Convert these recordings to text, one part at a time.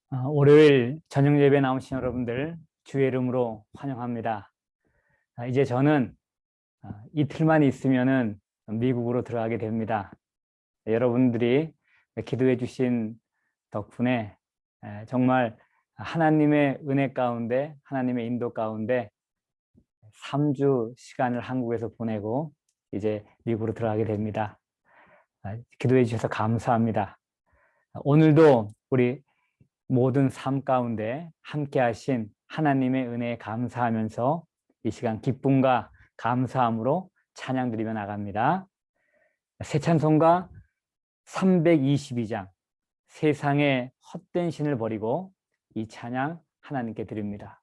월요일 저녁 예배 나오신 여러분들 주의 이름으로 환영합니다. 이제 저는 이틀만 있으면은 미국으로 들어가게 됩니다. 여러분들이 기도해 주신 덕분에 정말 하나님의 은혜 가운데, 하나님의 인도 가운데 3주 시간을 한국에서 보내고 이제 미국으로 들어가게 됩니다. 기도해 주셔서 감사합니다. 오늘도 우리 모든 삶 가운데 함께 하신 하나님의 은혜에 감사하면서 이 시간 기쁨과 감사함으로 찬양 드리며 나갑니다. 새 찬송가 322장 세상의 헛된 신을 버리고 이 찬양 하나님께 드립니다.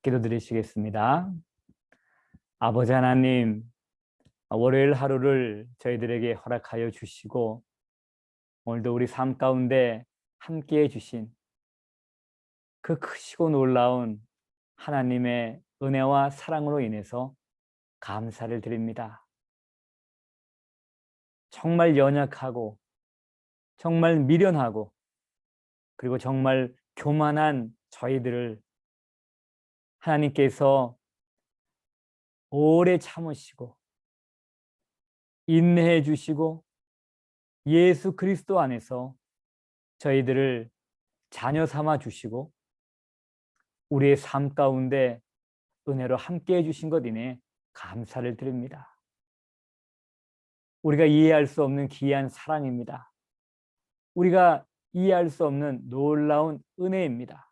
기도드리시겠습니다. 아버지 하나님, 월요일 하루를 저희들에게 허락하여 주시고 오늘도 우리 삶 가운데 함께해 주신 그 크시고 놀라운 하나님의 은혜와 사랑으로 인해서 감사를 드립니다. 정말 연약하고 정말 미련하고 그리고 정말 교만한 저희들을 하나님께서 오래 참으시고 인내해 주시고 예수 그리스도 안에서 저희들을 자녀 삼아 주시고 우리의 삶 가운데 은혜로 함께해 주신 것 이내 감사를 드립니다. 우리가 이해할 수 없는 귀한 사랑입니다. 우리가 이해할 수 없는 놀라운 은혜입니다.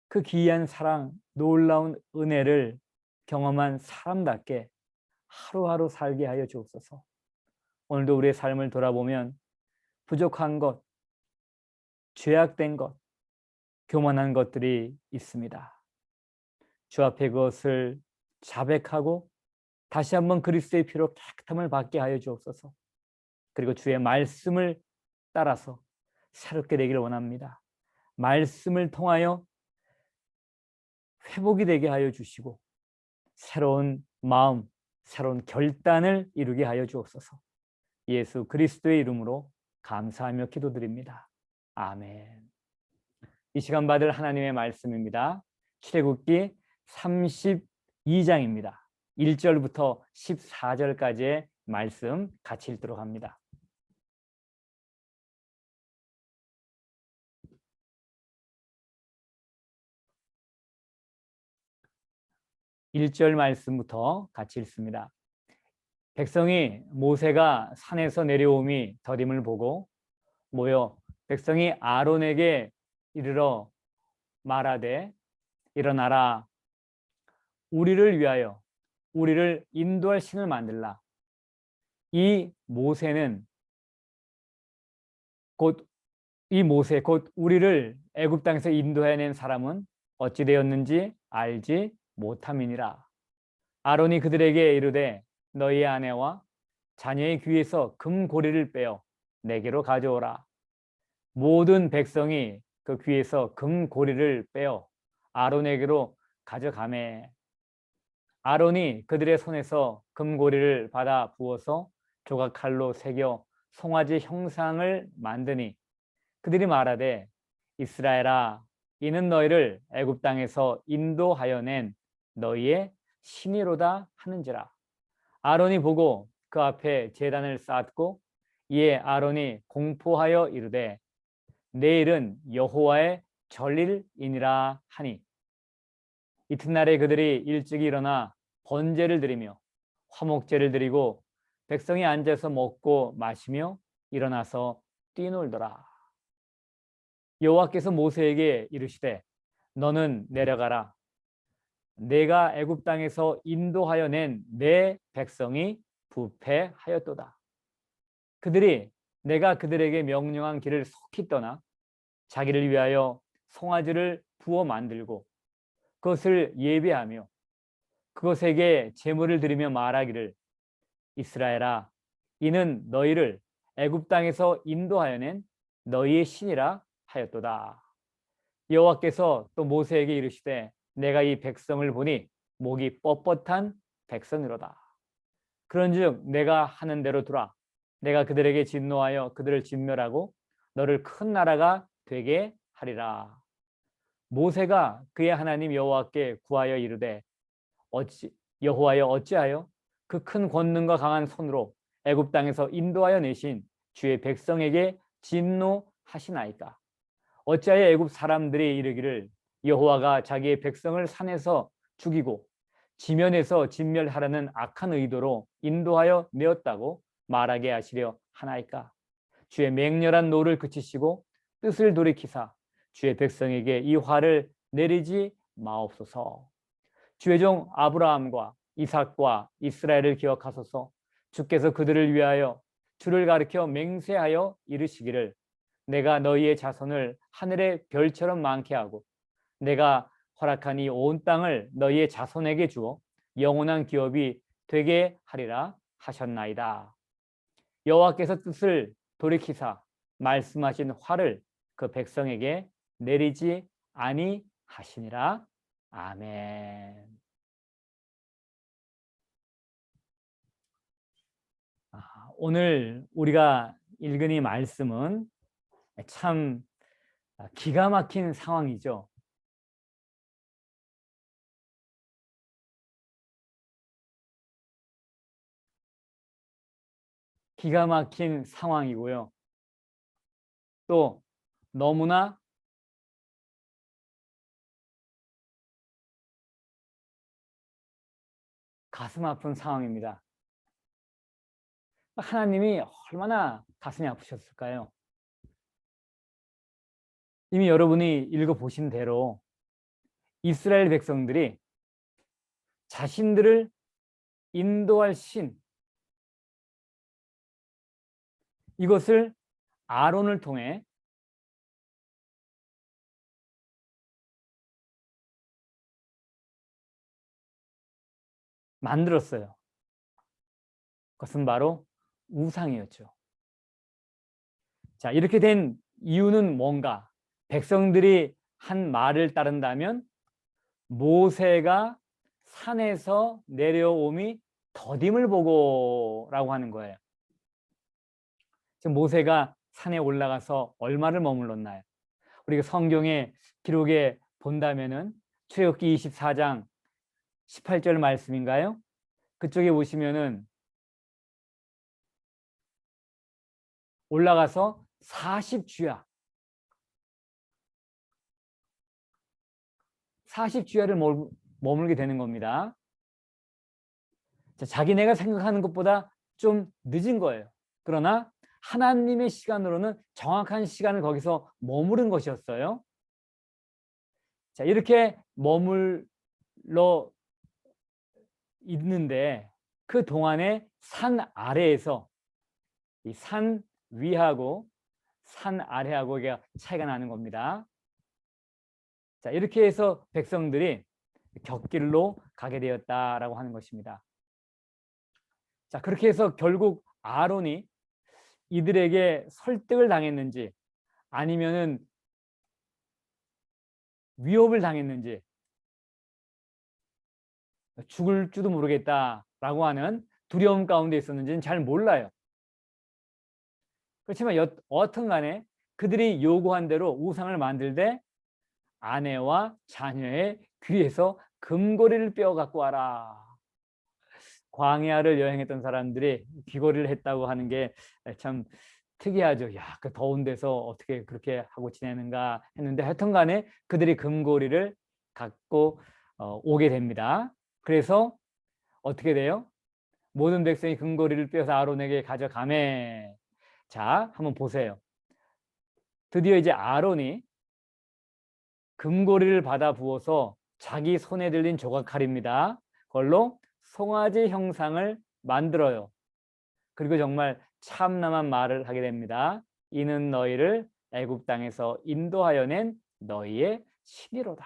그 귀한 사랑, 놀라운 은혜를 경험한 사람답게 하루하루 살게 하여 주옵소서. 오늘도 우리의 삶을 돌아보면 부족한 것, 죄악된 것, 교만한 것들이 있습니다. 주 앞에 그것을 자백하고 다시 한번 그리스도의 피로 깨끗함을 받게 하여 주옵소서. 그리고 주의 말씀을 따라서 새롭게 되기를 원합니다. 말씀을 통하여 회복이 되게 하여 주시고 새로운 마음, 새로운 결단을 이루게 하여 주옵소서. 예수 그리스도의 이름으로 감사하며 기도드립니다. 아멘. 이 시간 받을 하나님의 말씀입니다. 출애굽기 32장입니다. 1절부터 14절까지의 말씀 같이 읽도록 합니다. (1절) 말씀부터 같이 읽습니다. 백성이 모세가 산에서 내려옴이 더딤을 보고 모여 백성이 아론에게 이르러 말하되 일어나라, 우리를 위하여 우리를 인도할 신을 만들라. 이 모세 곧 우리를 애굽 땅에서 인도해낸 사람은 어찌 되었는지 알지 못함이니라. 아론이 그들에게 이르되 너희의 아내와 자녀의 귀에서 금고리를 빼어 내게로 가져오라. 모든 백성이 그 귀에서 금고리를 빼어 아론에게로 가져가매 아론이 그들의 손에서 금고리를 받아 부어서 조각칼로 새겨 송아지 형상을 만드니 그들이 말하되 이스라엘아, 이는 너희를 애굽 땅에서 인도하여 낸 너희의 신이로다 하는지라. 아론이 보고 그 앞에 제단을 쌓았고 이에 아론이 공포하여 이르되 내일은 여호와의 절일이니라 하니 이튿날에 그들이 일찍 일어나 번제를 드리며 화목제를 드리고 백성이 앉아서 먹고 마시며 일어나서 뛰놀더라. 여호와께서 모세에게 이르시되 너는 내려가라. 내가 애굽 땅에서 인도하여 낸 내 백성이 부패하였도다. 그들이 내가 그들에게 명령한 길을 속히 떠나 자기를 위하여 송아지를 부어 만들고 그것을 예배하며 그것에게 제물을 드리며 말하기를 이스라엘아, 이는 너희를 애굽 땅에서 인도하여 낸 너희의 신이라 하였도다. 여호와께서 또 모세에게 이르시되 내가 이 백성을 보니 목이 뻣뻣한 백성이로다. 그런즉 내가 하는 대로 두라. 내가 그들에게 진노하여 그들을 진멸하고 너를 큰 나라가 되게 하리라. 모세가 그의 하나님 여호와께 구하여 이르되 여호와여 어찌하여 그 큰 권능과 강한 손으로 애굽 땅에서 인도하여 내신 주의 백성에게 진노하시나이까? 어찌하여 애굽 사람들이 이르기를 여호와가 자기의 백성을 산에서 죽이고 지면에서 진멸하라는 악한 의도로 인도하여 내었다고 말하게 하시려 하나이까? 주의 맹렬한 노를 그치시고 뜻을 돌이키사 주의 백성에게 이 화를 내리지 마옵소서. 주의 종 아브라함과 이삭과 이스라엘을 기억하소서. 주께서 그들을 위하여 주를 가리켜 맹세하여 이르시기를 내가 너희의 자손을 하늘의 별처럼 많게 하고 내가 허락한 이 온 땅을 너희의 자손에게 주어 영원한 기업이 되게 하리라 하셨나이다. 여호와께서 뜻을 돌이키사 말씀하신 화를 그 백성에게 내리지 아니하시니라. 아멘. 오늘 우리가 읽은 이 말씀은 참 기가 막힌 상황이죠. 기가 막힌 상황이고요. 또 너무나 가슴 아픈 상황입니다. 하나님이 얼마나 가슴이 아프셨을까요? 이미 여러분이 읽어보신 대로 이스라엘 백성들이 자신들을 인도할 신, 이것을 아론을 통해 만들었어요. 그것은 바로 우상이었죠. 자, 이렇게 된 이유는 뭔가? 백성들이 한 말을 따른다면 모세가 산에서 내려옴이 더딤을 보고라고 하는 거예요. 지금 모세가 산에 올라가서 얼마를 머물렀나요? 우리가 성경의 기록에 본다면은 출애굽기 24장 18절 말씀인가요? 그쪽에 보시면은 올라가서 40주야 40주야를 머물게 되는 겁니다. 자, 자기네가 생각하는 것보다 좀 늦은 거예요. 그러나 하나님의 시간으로는 정확한 시간을 거기서 머무른 것이었어요. 자, 이렇게 머물러 있는데 그 동안에 산 아래에서 이 산 위하고 산 아래하고 차이가 나는 겁니다. 자, 이렇게 해서 백성들이 곁길로 가게 되었다라고 하는 것입니다. 자, 그렇게 해서 결국 아론이 이들에게 설득을 당했는지 아니면은 위협을 당했는지 죽을지도 모르겠다라고 하는 두려움 가운데 있었는지는 잘 몰라요. 그렇지만 어떤 간에 그들이 요구한 대로 우상을 만들되 아내와 자녀의 귀에서 금고리를 빼어 갖고 와라. 광야를 여행했던 사람들이 귀걸이를 했다고 하는 게 참 특이하죠. 야, 그 더운 데서 어떻게 그렇게 하고 지내는가 했는데 하여튼 간에 그들이 금고리를 갖고 오게 됩니다. 그래서 어떻게 돼요? 모든 백성이 금고리를 빼서 아론에게 가져가매. 자, 한번 보세요. 드디어 이제 아론이 금고리를 받아 부어서 자기 손에 들린 조각칼입니다. 그걸로 송아지 형상을 만들어요. 그리고 정말 참남한 말을 하게 됩니다. 이는 너희를 애굽 땅에서 인도하여 낸 너희의 신이로다.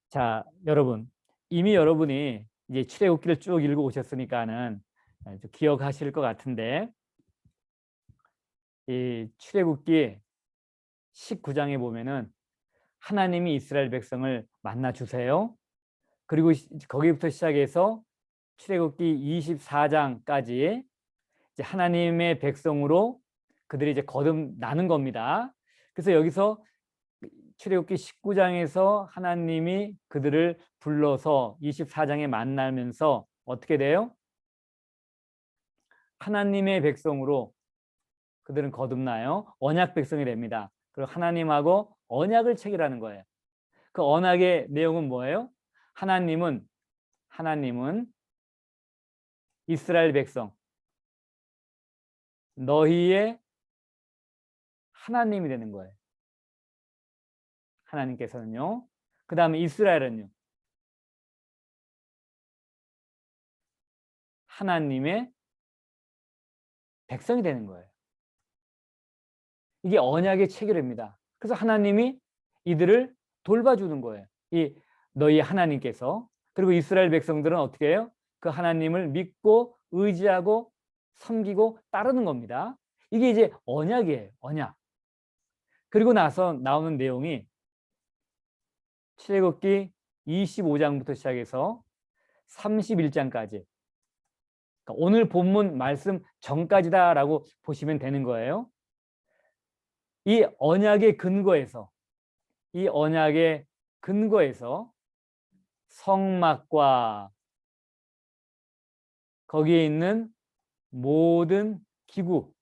자, 여러분, 이미 여러분이 이제 출애굽기를 쭉 읽어 오셨으니까는 기억하실 것 같은데 이 출애굽기 19장에 보면은 하나님이 이스라엘 백성을 만나 주세요. 그리고 거기부터 시작해서 출애굽기 24장까지 이제 하나님의 백성으로 그들이 이제 거듭나는 겁니다. 그래서 여기서 출애굽기 19장에서 하나님이 그들을 불러서 24장에 만나면서 어떻게 돼요? 하나님의 백성으로 그들은 거듭나요. 언약 백성이 됩니다. 그리고 하나님하고 언약을 체결하는 거예요. 그 언약의 내용은 뭐예요? 하나님은 이스라엘 백성 너희의 하나님이 되는 거예요. 하나님께서는요. 그 다음에 이스라엘은요. 하나님의 백성이 되는 거예요. 이게 언약의 체결입니다. 그래서 하나님이 이들을 돌봐주는 거예요. 이 너희 하나님께서. 그리고 이스라엘 백성들은 어떻게 해요? 그 하나님을 믿고 의지하고 섬기고 따르는 겁니다. 이게 이제 언약이에요. 언약. 그리고 나서 나오는 내용이 출애굽기 25장부터 시작해서 31장까지 그러니까 오늘 본문 말씀 전까지다라고 보시면 되는 거예요. 이 언약의 근거에서 성막과 거기에 있는 모든 기구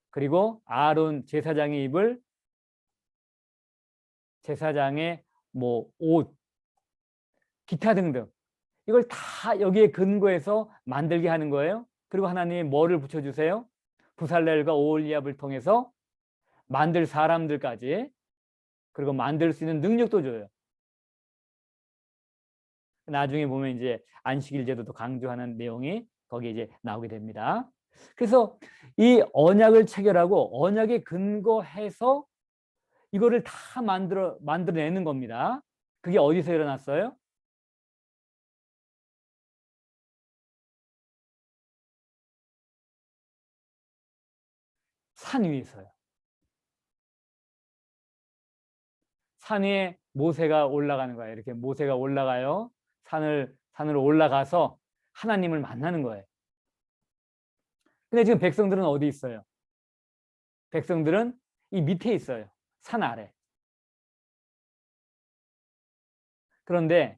그리고 아론 제사장이 입을 제사장의 뭐 옷, 기타 등등 이걸 다 여기에 근거해서 만들게 하는 거예요. 그리고 하나님이 뭐를 붙여주세요? 부살렐과 오홀리압을 통해서 만들 사람들까지, 그리고 만들 수 있는 능력도 줘요. 나중에 보면 이제 안식일 제도도 강조하는 내용이 거기에 이제 나오게 됩니다. 그래서 이 언약을 체결하고 언약에 근거해서 이거를 다 만들어내는 겁니다. 그게 어디서 일어났어요? 산 위에서요. 산 위에 모세가 올라가는 거예요. 이렇게 모세가 올라가요. 산으로 올라가서 하나님을 만나는 거예요. 근데 지금 백성들은 어디 있어요? 백성들은 이 밑에 있어요. 산 아래. 그런데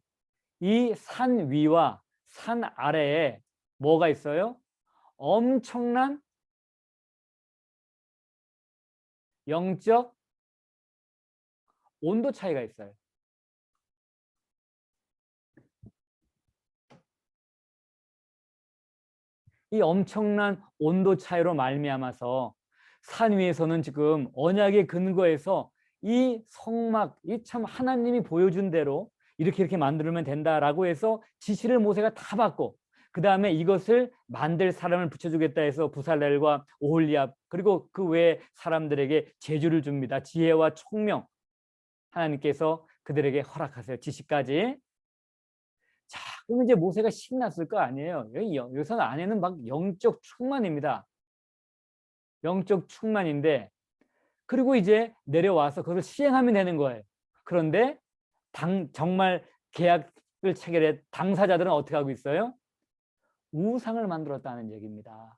이 산 위와 산 아래에 뭐가 있어요? 엄청난 영적 온도 차이가 있어요. 이 엄청난 온도 차이로 말미암아서 산 위에서는 지금 언약의 근거에서 이 성막, 이 참 하나님이 보여준 대로 이렇게 만들면 된다라고 해서 지시를 모세가 다 받고, 그 다음에 이것을 만들 사람을 붙여주겠다 해서 부살렐과 오홀리압, 그리고 그 외에 사람들에게 제주를 줍니다. 지혜와 총명, 하나님께서 그들에게 허락하세요. 지시까지. 자, 그럼 이제 모세가 신났을 거 아니에요. 여기서 안에는 막 영적 충만입니다. 영적 충만인데, 그리고 이제 내려와서 그것을 시행하면 되는 거예요. 그런데 정말 계약을 체결해 당사자들은 어떻게 하고 있어요? 우상을 만들었다는 얘기입니다.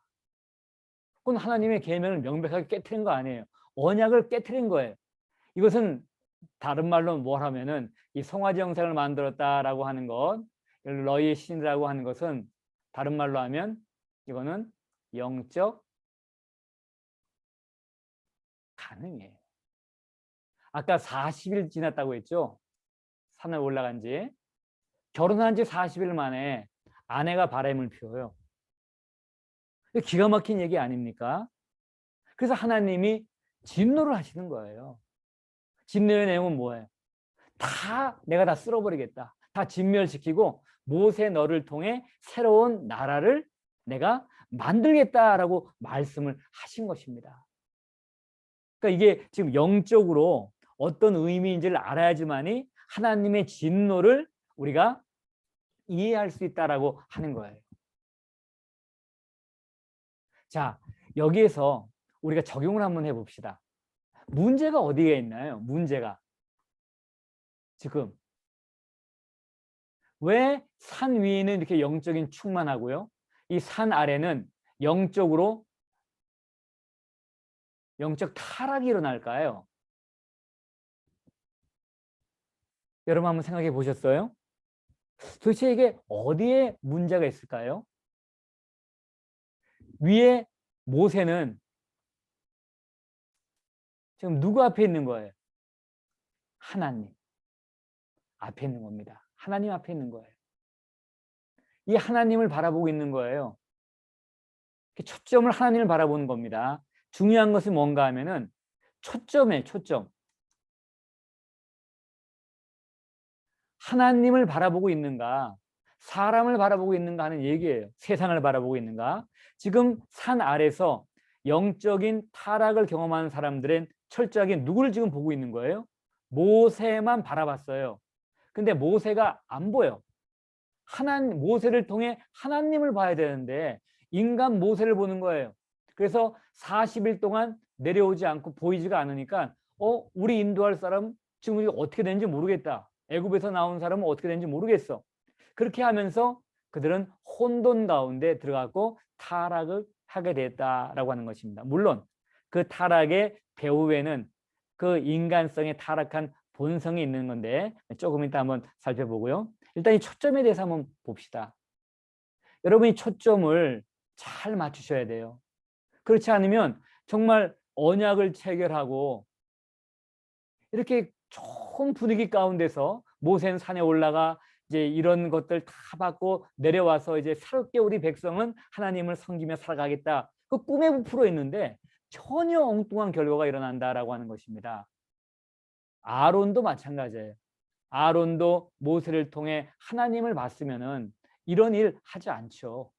그건 하나님의 계명을 명백하게 깨트린 거 아니에요. 언약을 깨트린 거예요. 이것은 다른 말로 뭘 하면은 이 송아지 형상을 만들었다라고 하는 것, 너희의 신이라고 하는 것은 다른 말로 하면 이거는 영적 가능이에요. 아까 40일 지났다고 했죠? 산을 올라간 지. 결혼한 지 40일 만에 아내가 바람을 피워요. 기가 막힌 얘기 아닙니까? 그래서 하나님이 진노를 하시는 거예요. 진노의 내용은 뭐예요? 내가 다 쓸어버리겠다. 다 진멸시키고 모세 너를 통해 새로운 나라를 내가 만들겠다라고 말씀을 하신 것입니다. 그러니까 이게 지금 영적으로 어떤 의미인지를 알아야지만이 하나님의 진노를 우리가 이해할 수 있다라고 하는 거예요. 자, 여기에서 우리가 적용을 한번 해봅시다. 문제가 어디에 있나요? 문제가. 지금 왜 산 위에는 이렇게 영적인 충만하고요, 이 산 아래는 영적으로 영적 타락이 일어날까요? 여러분 한번 생각해 보셨어요? 도대체 이게 어디에 문제가 있을까요? 위에 모세는 지금 누구 앞에 있는 거예요? 하나님 앞에 있는 겁니다. 하나님 앞에 있는 거예요. 이 하나님을 바라보고 있는 거예요. 초점을 하나님을 바라보는 겁니다. 중요한 것은 뭔가 하면은 초점이에요. 초점. 하나님을 바라보고 있는가, 사람을 바라보고 있는가 하는 얘기예요. 세상을 바라보고 있는가. 지금 산 아래서 영적인 타락을 경험하는 사람들은 철저하게 누구를 지금 보고 있는 거예요? 모세만 바라봤어요. 근데 모세가 안 보여. 모세를 통해 하나님을 봐야 되는데 인간 모세를 보는 거예요. 그래서 40일 동안 내려오지 않고 보이지가 않으니까 우리 인도할 사람 지금 어떻게 되는지 모르겠다. 애굽에서 나온 사람은 어떻게 되는지 모르겠어. 그렇게 하면서 그들은 혼돈 가운데 들어갔고 타락을 하게 됐다라고 하는 것입니다. 물론 그 타락의 배후에는 그 인간성의 타락한 본성이 있는 건데 조금 이따 한번 살펴보고요. 일단 이 초점에 대해서 한번 봅시다. 여러분이 초점을 잘 맞추셔야 돼요. 그렇지 않으면 정말 언약을 체결하고 이렇게 좋은 분위기 가운데서 모세는 산에 올라가 이제 이런 것들 다 받고 내려와서 이제 새롭게 우리 백성은 하나님을 섬기며 살아가겠다. 그 꿈에 부풀어 있는데 전혀 엉뚱한 결과가 일어난다라고 하는 것입니다. 아론도 마찬가지예요. 아론도 모세를 통해 하나님을 봤으면은 이런 일 하지 않죠.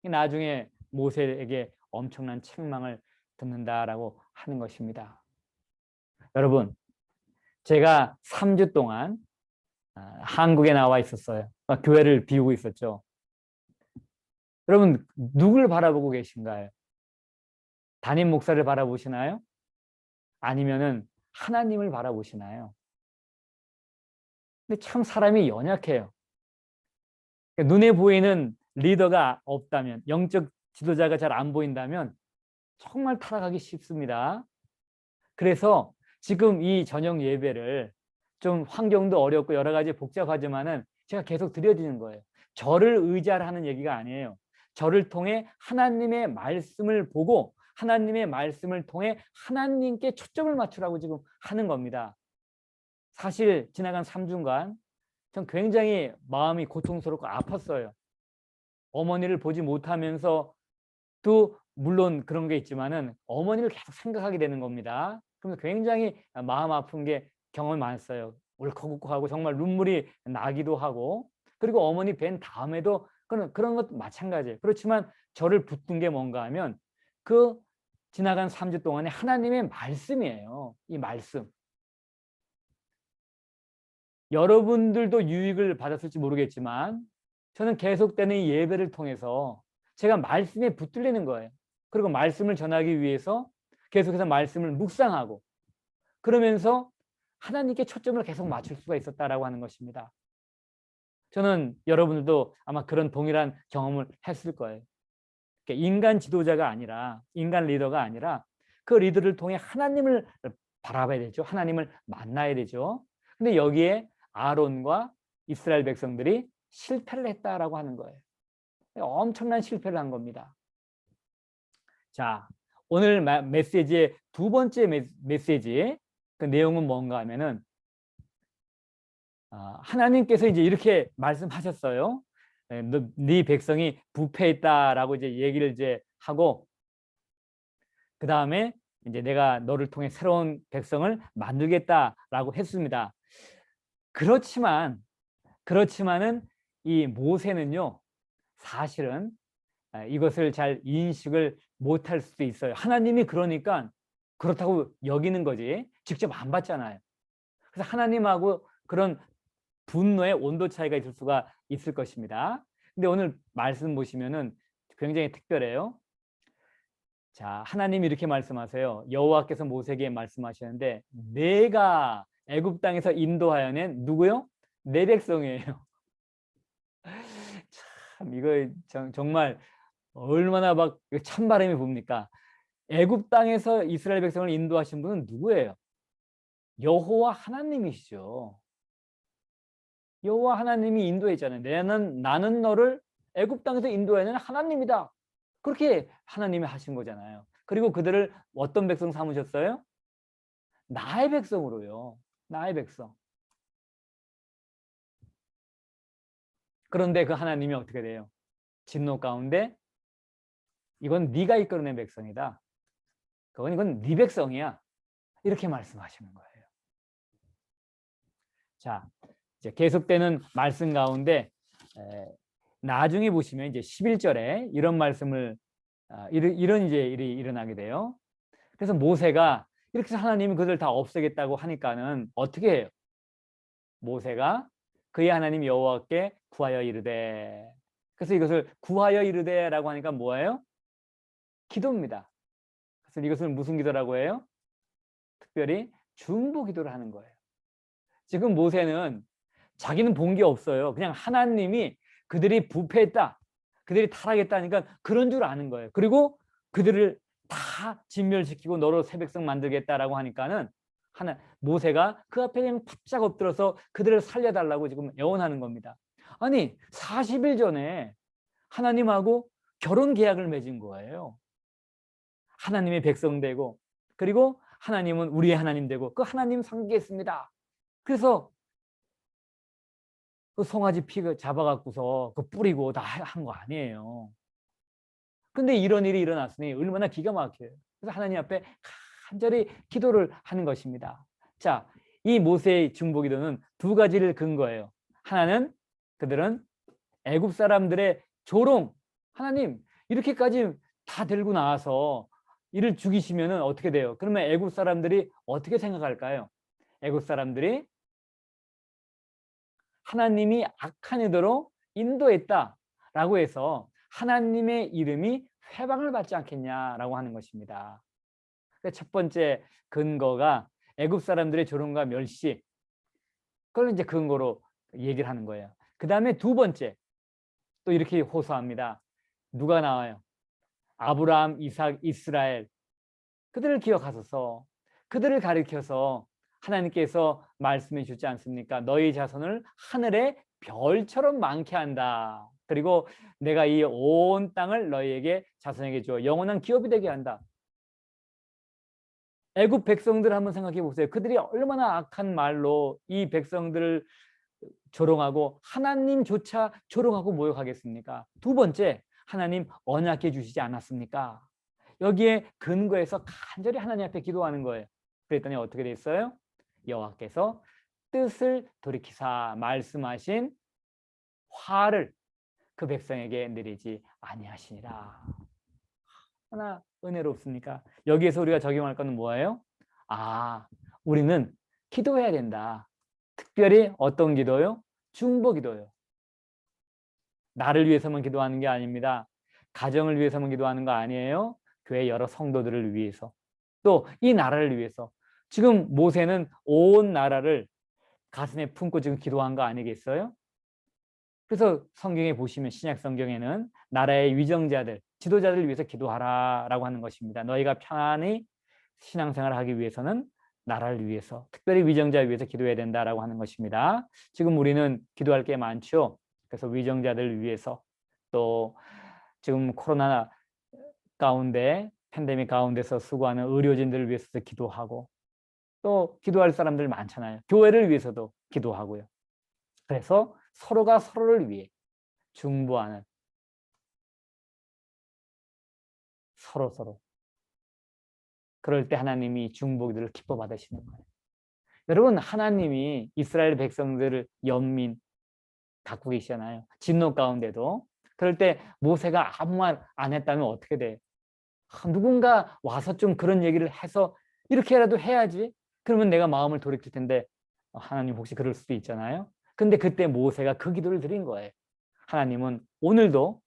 나중에 모세에게 엄청난 책망을 듣는다라고 하는 것입니다. 여러분, 제가 3주 동안 한국에 나와 있었어요. 교회를 비우고 있었죠. 여러분, 누굴 바라보고 계신가요? 담임 목사를 바라보시나요? 아니면은 하나님을 바라보시나요? 근데 참 사람이 연약해요. 눈에 보이는 리더가 없다면, 영적 지도자가 잘 안 보인다면 정말 타락하기 쉽습니다. 그래서 지금 이 저녁 예배를 좀 환경도 어렵고 여러 가지 복잡하지만은 제가 계속 드려지는 거예요. 저를 의지하라 하는 얘기가 아니에요. 저를 통해 하나님의 말씀을 보고 하나님의 말씀을 통해 하나님께 초점을 맞추라고 지금 하는 겁니다. 사실 지나간 3주간 전 굉장히 마음이 고통스럽고 아팠어요. 어머니를 보지 못하면서 또 물론 그런 게 있지만은 어머니를 계속 생각하게 되는 겁니다. 그러면서 굉장히 마음 아픈 게 경험이 많았어요. 울컥울컥하고 정말 눈물이 나기도 하고, 그리고 어머니 뵌 다음에도 그런 것도 마찬가지예요. 그렇지만 저를 붙든 게 뭔가 하면 그 지나간 3주 동안에 하나님의 말씀이에요. 이 말씀. 여러분들도 유익을 받았을지 모르겠지만 저는 계속되는 이 예배를 통해서 제가 말씀에 붙들리는 거예요. 그리고 말씀을 전하기 위해서 계속해서 말씀을 묵상하고 그러면서 하나님께 초점을 계속 맞출 수가 있었다라고 하는 것입니다. 저는 여러분들도 아마 그런 동일한 경험을 했을 거예요. 인간 지도자가 아니라, 인간 리더가 아니라 그 리더를 통해 하나님을 바라봐야 되죠. 하나님을 만나야 되죠. 근데 여기에 아론과 이스라엘 백성들이 실패를 했다라고 하는 거예요. 엄청난 실패를 한 겁니다. 자, 오늘 메시지의 두 번째 메시지, 그 내용은 뭔가 하면은 하나님께서 이제 이렇게 말씀하셨어요. 네 백성이 부패했다라고 이제 얘기를 이제 하고, 그 다음에 이제 내가 너를 통해 새로운 백성을 만들겠다라고 했습니다. 그렇지만은 이 모세는요, 사실은 이것을 잘 인식을 못할 수도 있어요. 하나님이 그러니까 그렇다고 여기는 거지 직접 안 봤잖아요. 그래서 하나님하고 그런 분노의 온도 차이가 있을 수가 있을 것입니다. 근데 오늘 말씀 보시면은 굉장히 특별해요. 자, 하나님이 이렇게 말씀하세요. 여호와께서 모세에게 말씀하시는데 내가 애굽 땅에서 인도하여 낸 누구요? 내 백성이에요. 참 이거 정말 얼마나 막 찬바람이 붑니까? 애굽 땅에서 이스라엘 백성을 인도하신 분은 누구예요? 여호와 하나님이시죠. 여호와 하나님이 인도했잖아요. 나는 너를 애굽 땅에서 인도하는 하나님이다. 그렇게 하나님이 하신 거잖아요. 그리고 그들을 어떤 백성 삼으셨어요? 나의 백성으로요. 나의 백성. 그런데 그 하나님이 어떻게 돼요? 진노 가운데 이건 네가 이끌어낸 백성이다. 이건 네 백성이야. 이렇게 말씀하시는 거예요. 자, 이제 계속되는 말씀 가운데 나중에 보시면 이제 11절에 이런 말씀을 이런 이제 일이 일어나게 돼요. 그래서 모세가 이렇게 해서 하나님이 그들 다 없애겠다고 하니까는 어떻게 해요? 모세가 그의 하나님 여호와께 구하여 이르되. 그래서 이것을 구하여 이르되라고 하니까 뭐예요? 기도입니다. 그래서 이것을 무슨 기도라고 해요? 특별히 중보 기도를 하는 거예요. 지금 모세는 자기는 본 게 없어요. 그냥 하나님이 그들이 부패했다, 그들이 타락했다니까 그런 줄 아는 거예요. 그리고 그들을 다 진멸시키고 너로 새 백성 만들겠다라고 하니까는 모세가 그 앞에 그냥 바짝 엎드려서 그들을 살려달라고 지금 애원하는 겁니다. 아니 40일 전에 하나님하고 결혼 계약을 맺은 거예요. 하나님의 백성 되고, 그리고 하나님은 우리의 하나님 되고 그 하나님 섬기겠습니다. 그래서 그 송아지 피 잡아갖고서 그 뿌리고 다 한 거 아니에요. 근데 이런 일이 일어났으니 얼마나 기가 막혀요. 그래서 하나님 앞에 간절히 기도를 하는 것입니다. 자, 이 모세의 중보기도는 두 가지를 근거해요. 하나는 그들은 애굽 사람들의 조롱, 하나님 이렇게까지 다 들고 나와서 이를 죽이시면 어떻게 돼요? 그러면 애굽 사람들이 어떻게 생각할까요? 애굽 사람들이 하나님이 악한 의도로 인도했다라고 해서 하나님의 이름이 회방을 받지 않겠냐라고 하는 것입니다. 첫 번째 근거가 애굽 사람들의 조롱과 멸시, 그걸 이제 근거로 얘기를 하는 거예요. 그 다음에 두 번째 또 이렇게 호소합니다. 누가 나와요? 아브라함, 이삭, 이스라엘, 그들을 기억하소서. 그들을 가리켜서 하나님께서 말씀해 주지 않습니까? 너희 자손을 하늘의 별처럼 많게 한다. 그리고 내가 이 온 땅을 너희에게 자손에게 줘 영원한 기업이 되게 한다. 애굽 백성들 한번 생각해 보세요. 그들이 얼마나 악한 말로 이 백성들을 조롱하고 하나님조차 조롱하고 모욕하겠습니까? 두 번째, 하나님 언약해 주시지 않았습니까? 여기에 근거해서 간절히 하나님 앞에 기도하는 거예요. 그랬더니 어떻게 됐어요? 여호와께서 뜻을 돌이키사 말씀하신 화를 그 백성에게 내리지 아니하시니라. 하나 은혜롭습니까? 여기에서 우리가 적용할 것은 뭐예요? 아, 우리는 기도해야 된다. 특별히 어떤 기도요? 중보 기도요. 나를 위해서만 기도하는 게 아닙니다. 가정을 위해서만 기도하는 거 아니에요. 교회 여러 성도들을 위해서, 또 이 나라를 위해서. 지금 모세는 온 나라를 가슴에 품고 지금 기도한 거 아니겠어요? 그래서 성경에 보시면 신약 성경에는 나라의 위정자들, 지도자들을 위해서 기도하라라고 하는 것입니다. 너희가 편안히 신앙생활을 하기 위해서는 나라를 위해서, 특별히 위정자를 위해서 기도해야 된다라고 하는 것입니다. 지금 우리는 기도할 게 많죠. 그래서 위정자들을 위해서, 또 지금 코로나 가운데 팬데믹 가운데서 수고하는 의료진들을 위해서도 기도하고, 또 기도할 사람들 많잖아요. 교회를 위해서도 기도하고요. 그래서 서로가 서로를 위해 중보하는, 서로 그럴 때 하나님이 중보기도를 기뻐 받으시는 거예요. 여러분, 하나님이 이스라엘 백성들을 연민 갖고 계시잖아요. 진노 가운데도. 그럴 때 모세가 아무 말 안 했다면 어떻게 돼? 누군가 와서 좀 그런 얘기를 해서 이렇게라도 해야지. 그러면 내가 마음을 돌이킬 텐데 하나님 혹시 그럴 수도 있잖아요. 근데 그때 모세가 그 기도를 드린 거예요. 하나님은 오늘도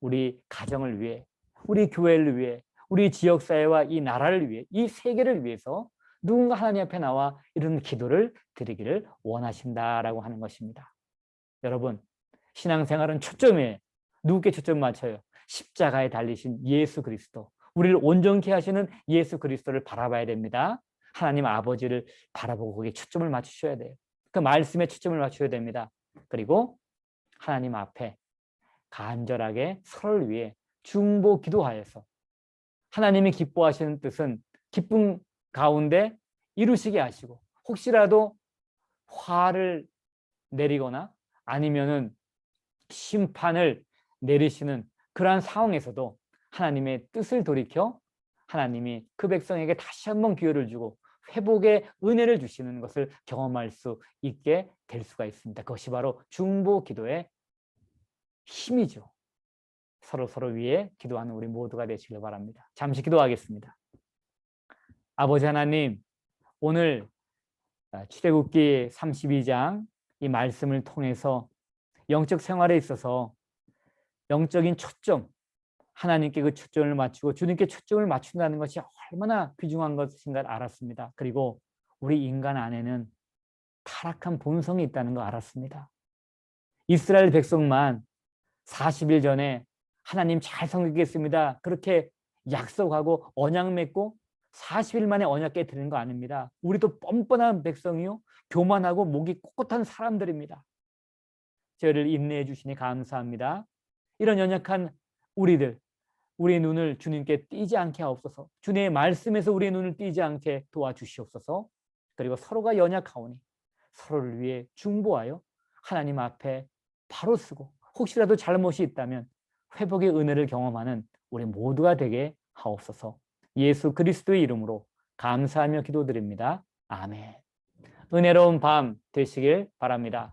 우리 가정을 위해, 우리 교회를 위해, 우리 지역사회와 이 나라를 위해, 이 세계를 위해서 누군가 하나님 앞에 나와 이런 기도를 드리기를 원하신다라고 하는 것입니다. 여러분, 신앙생활은 초점이에요. 누구께 초점 맞춰요? 십자가에 달리신 예수 그리스도, 우리를 온전케 하시는 예수 그리스도를 바라봐야 됩니다. 하나님 아버지를 바라보고 거기에 초점을 맞추셔야 돼요. 그 말씀에 초점을 맞춰야 됩니다. 그리고 하나님 앞에 간절하게 서로를 위해 중보 기도하여서 하나님이 기뻐하시는 뜻은 기쁨 가운데 이루시게 하시고, 혹시라도 화를 내리거나 아니면은 심판을 내리시는 그러한 상황에서도 하나님의 뜻을 돌이켜 하나님이 그 백성에게 다시 한번 기회를 주고 회복의 은혜를 주시는 것을 경험할 수 있게 될 수가 있습니다. 그것이 바로 중보 기도의 힘이죠. 서로 위해 기도하는 우리 모두가 되시길 바랍니다. 잠시 기도하겠습니다. 아버지 하나님, 오늘 출애굽기 32장 이 말씀을 통해서 영적 생활에 있어서 영적인 초점, 하나님께 그 초점을 맞추고 주님께 초점을 맞춘다는 것이 얼마나 귀중한 것인가 알았습니다. 그리고 우리 인간 안에는 타락한 본성이 있다는 거 알았습니다. 이스라엘 백성만 40일 전에 하나님 잘 섬기겠습니다, 그렇게 약속하고 언약 맺고 40일 만에 언약 깨뜨리는 거 아닙니다. 우리도 뻔뻔한 백성이요, 교만하고 목이 꼿꼿한 사람들입니다. 저희를 인내해 주시니 감사합니다. 이런 연약한 우리들, 우리의 눈을 주님께 띄지 않게 하옵소서. 주님의 말씀에서 우리의 눈을 띄지 않게 도와주시옵소서. 그리고 서로가 연약하오니 서로를 위해 중보하여 하나님 앞에 바로 쓰고 혹시라도 잘못이 있다면 회복의 은혜를 경험하는 우리 모두가 되게 하옵소서. 예수 그리스도의 이름으로 감사하며 기도드립니다. 아멘. 은혜로운 밤 되시길 바랍니다.